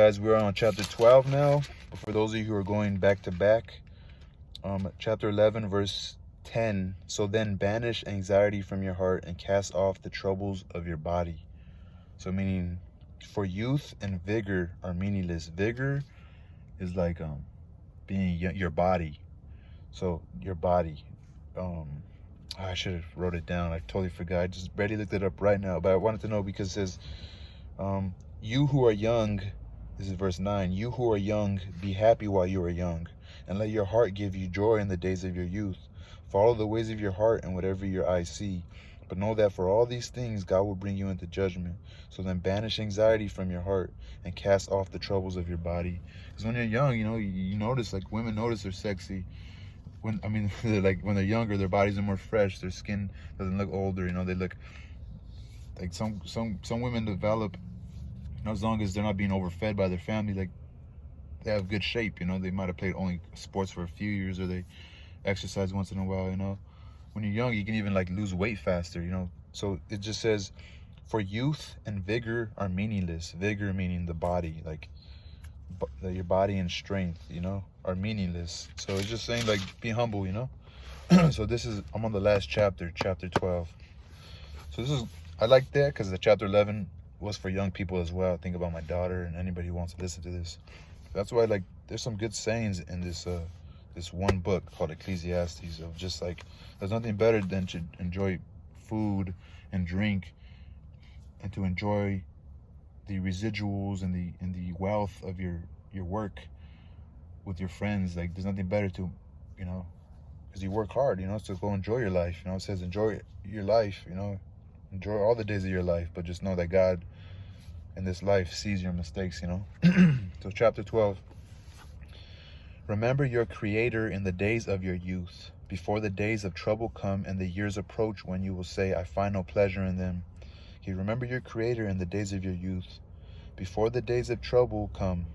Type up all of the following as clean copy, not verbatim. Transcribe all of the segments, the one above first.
Guys, we're on chapter 12 now. But for those of you who are going back to back, chapter 11, verse 10. So then banish anxiety from your heart and cast off the troubles of your body. So meaning, for youth and vigor are meaningless. Vigor is like being your body. So your body. I should have wrote it down. I totally forgot. I just barely looked it up right now. But I wanted to know because it says, you who are young. This is verse 9. You who are young, be happy while you are young, and let your heart give you joy in the days of your youth. Follow the ways of your heart and whatever your eyes see. But know that for all these things, God will bring you into judgment. So then banish anxiety from your heart and cast off the troubles of your body. Because when you're young, you notice, like, women notice they're sexy. Like when they're younger, their bodies are more fresh. Their skin doesn't look older. They look like some women develop, as long as they're not being overfed by their family, like they have good shape. They might have played only sports for a few years, or they exercise once in a while. When you're young, you can even like lose weight faster. So it just says, for youth and vigor are meaningless. Vigor meaning the body, like your body and strength, are meaningless. So it's just saying, like, be humble. So I'm on the last chapter 12. So I like that because the chapter 11 was for young people as well. Think about my daughter and anybody who wants to listen to this. That's why, like, there's some good sayings in this one book called Ecclesiastes, of just like, there's nothing better than to enjoy food and drink and to enjoy the residuals and the wealth of your work with your friends. Like, there's nothing better to, because you work hard, so go enjoy your life. It says enjoy your life, enjoy all the days of your life, but just know that God in this life sees your mistakes. So chapter 12. Remember your Creator in the days of your youth, before the days of trouble come and the years approach when you will say, I find no pleasure in them. Okay, remember your Creator in the days of your youth, before the days of trouble come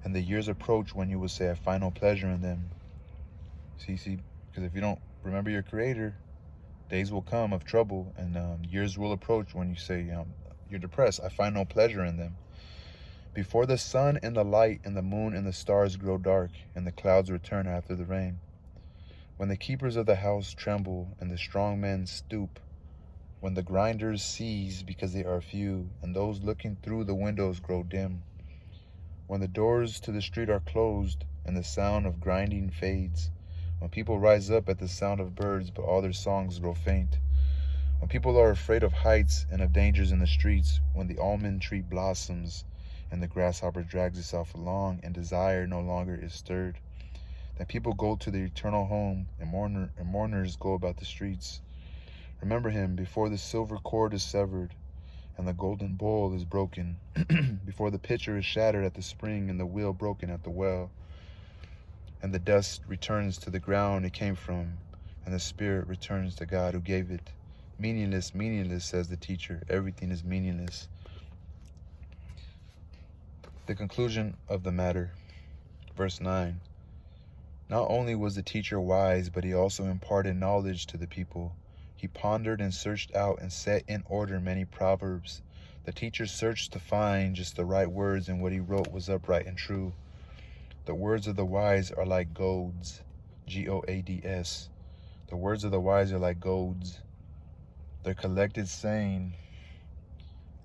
and the years approach when you will say, I find no pleasure in them. See, because if you don't remember your Creator, days will come of trouble, and years will approach when you say you're depressed. I find no pleasure in them. Before the sun and the light and the moon and the stars grow dark, and the clouds return after the rain. When the keepers of the house tremble, and the strong men stoop. When the grinders cease because they are few, and those looking through the windows grow dim. When the doors to the street are closed, and the sound of grinding fades. When people rise up at the sound of birds, but all their songs grow faint. When people are afraid of heights and of dangers in the streets. When the almond tree blossoms, and the grasshopper drags itself along, and desire no longer is stirred. Then people go to the eternal home, and mourners go about the streets. Remember him before the silver cord is severed, and the golden bowl is broken, before the pitcher is shattered at the spring, and the wheel broken at the well. And the dust returns to the ground it came from, and the spirit returns to God who gave it. Meaningless, meaningless, says the teacher. Everything is meaningless. The conclusion of the matter. Verse 9. Not only was the teacher wise, but he also imparted knowledge to the people. He pondered and searched out and set in order many proverbs. The teacher searched to find just the right words, and what he wrote was upright and true. The words of the wise are like goads, G-O-A-D-S. The words of the wise are like goads. Their collected saying,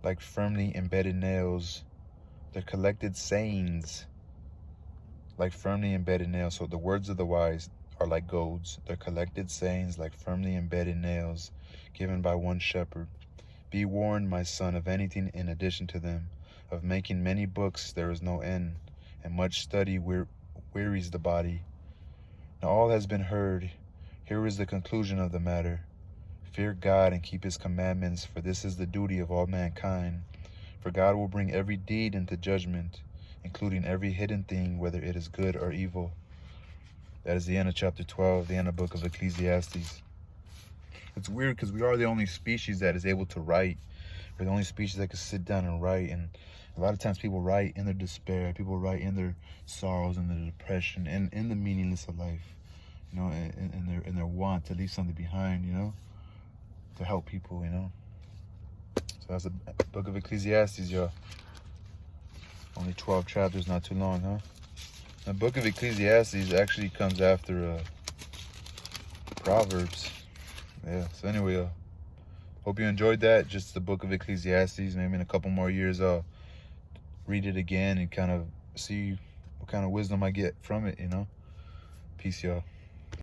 like firmly embedded nails. Their collected sayings, like firmly embedded nails. So the words of the wise are like goads. Their collected sayings, like firmly embedded nails, given by one shepherd. Be warned, my son, of anything in addition to them. Of making many books there is no end, and much study wearies the body. Now all has been heard. Here is the conclusion of the matter. Fear God and keep his commandments, for this is the duty of all mankind. For God will bring every deed into judgment, including every hidden thing, whether it is good or evil. That is the end of chapter 12, the end of the book of Ecclesiastes. It's weird because we are the only species that is able to write. We're the only species that can sit down and write. And a lot of times people write in their despair. People write in their sorrows and their depression and in the meaningless of life, in their want to leave something behind, to help people, So that's the book of Ecclesiastes, y'all. Only 12 chapters, not too long, huh? The book of Ecclesiastes actually comes after Proverbs. Yeah, so anyway, hope you enjoyed that. Just the book of Ecclesiastes. Maybe in a couple more years I'll read it again and kind of see what kind of wisdom I get from it, you know? Peace, y'all.